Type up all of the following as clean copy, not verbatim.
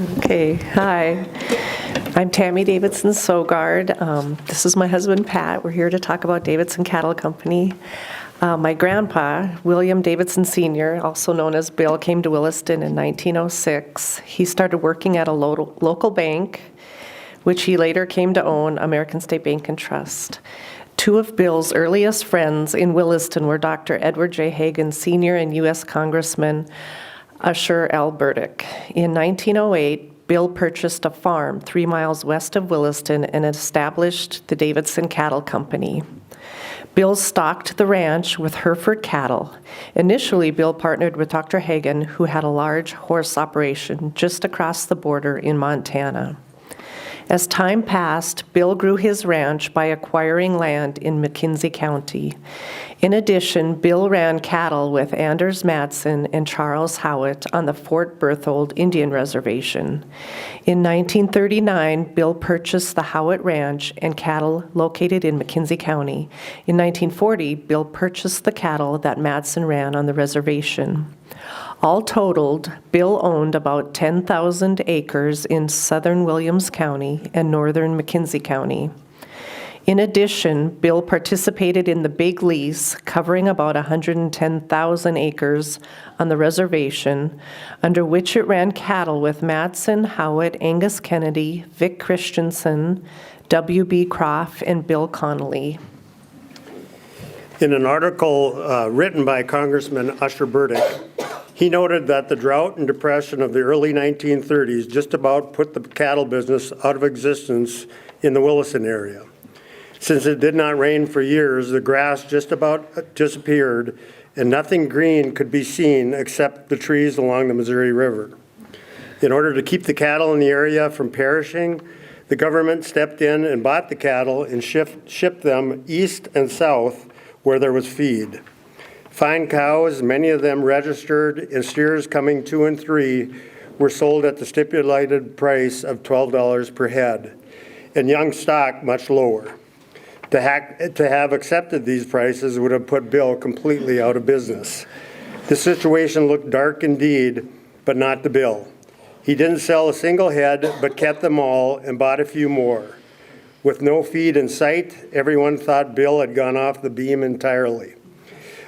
Okay, hi. I'm Tammy Davidson, Sogard. This is my husband, Pat. We're here to talk about Davidson Cattle Company. My grandpa, William Davidson Sr., also known as Bill, came to Williston in 1906. He started working at a local bank, which he later came to own, American State Bank and Trust. Two of Bill's earliest friends in Williston were Dr. Edward J. Hagan Sr. and U.S. Congressman Usher L. Burdick. In 1908, Bill purchased a farm 3 miles west of Williston and established the Davidson Cattle Company. Bill stocked the ranch with Hereford cattle. Initially, Bill partnered with Dr. Hagan, who had a large horse operation just across the border in Montana. As time passed, Bill grew his ranch by acquiring land in McKenzie County. In addition, Bill ran cattle with Anders Madsen and Charles Howitt on the Fort Berthold Indian Reservation. In 1939, Bill purchased the Howitt Ranch and cattle located in McKenzie County. In 1940, Bill purchased the cattle that Madsen ran on the reservation. All totaled, Bill owned about 10,000 acres in southern Williams County and northern McKenzie County. In addition, Bill participated in the big lease covering about 110,000 acres on the reservation, under which it ran cattle with Madsen, Howitt, Angus Kennedy, Vic Christensen, W.B. Croft, and Bill Connolly. In an article written by Congressman Usher Burdick, he noted that the drought and depression of the early 1930s just about put the cattle business out of existence in the Williston area. Since it did not rain for years, the grass just about disappeared and nothing green could be seen except the trees along the Missouri River. In order to keep the cattle in the area from perishing, the government stepped in and bought the cattle and shipped them east and south where there was feed. Fine cows, many of them registered, and steers coming 2 and 3 were sold at the stipulated price of $12 per head, and young stock much lower. To have accepted these prices would have put Bill completely out of business. The situation looked dark indeed, but not to Bill. He didn't sell a single head, but kept them all and bought a few more. With no feed in sight, everyone thought Bill had gone off the beam entirely.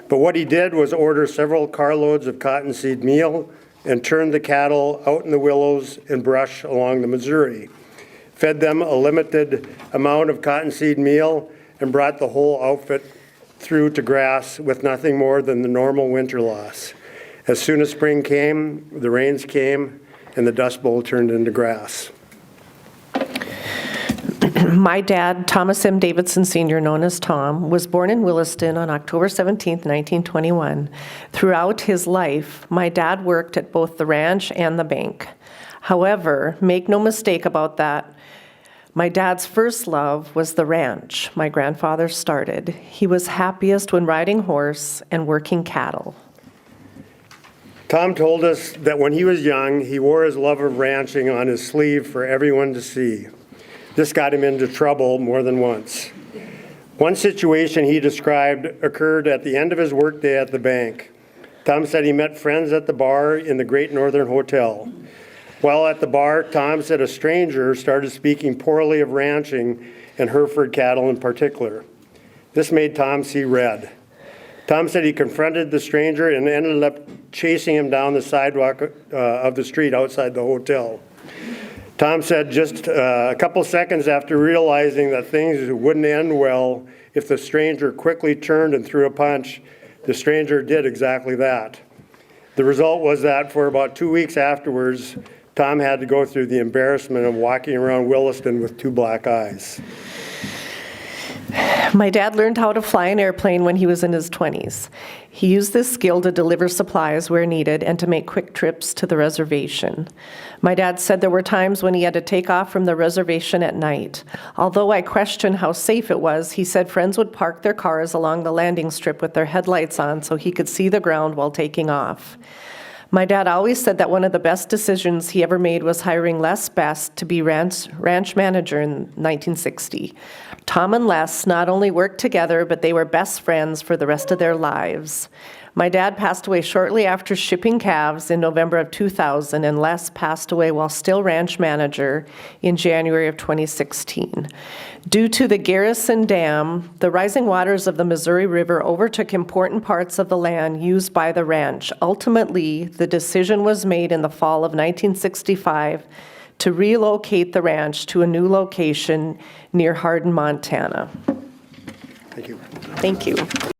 But what he did was order several carloads of cottonseed meal and turned the cattle out in the willows and brush along the Missouri, fed them a limited amount of cottonseed meal, and brought the whole outfit through to grass with nothing more than the normal winter loss. As soon as spring came, the rains came, and the Dust Bowl turned into grass. My dad, Thomas M. Davidson Sr., known as Tom, was born in Williston on October 17, 1921. Throughout his life, my dad worked at both the ranch and the bank. However, make no mistake about that, my dad's first love was the ranch my grandfather started. He was happiest when riding horse and working cattle. Tom told us that when he was young, he wore his love of ranching on his sleeve for everyone to see. This got him into trouble more than once. One situation he described occurred at the end of his workday at the bank. Tom said he met friends at the bar in the Great Northern Hotel. While at the bar, Tom said a stranger started speaking poorly of ranching and Hereford cattle in particular. This made Tom see red. Tom said he confronted the stranger and ended up chasing him down the sidewalk of the street outside the hotel. Tom said just a couple seconds after realizing that things wouldn't end well if the stranger quickly turned and threw a punch, the stranger did exactly that. The result was that for about 2 weeks afterwards, Tom had to go through the embarrassment of walking around Williston with 2 black eyes. My dad learned how to fly an airplane when he was in his 20s. He used this skill to deliver supplies where needed and to make quick trips to the reservation. My dad said there were times when he had to take off from the reservation at night. Although I questioned how safe it was, he said friends would park their cars along the landing strip with their headlights on so he could see the ground while taking off. My dad always said that one of the best decisions he ever made was hiring Les Best to be ranch manager in 1960. Tom and Les not only worked together, but they were best friends for the rest of their lives. My dad passed away shortly after shipping calves in November of 2000, and Les passed away while still ranch manager in January of 2016. Due to the Garrison Dam, the rising waters of the Missouri River overtook important parts of the land used by the ranch. Ultimately, the decision was made in the fall of 1965 to relocate the ranch to a new location near Hardin, Montana. Thank you. Thank you.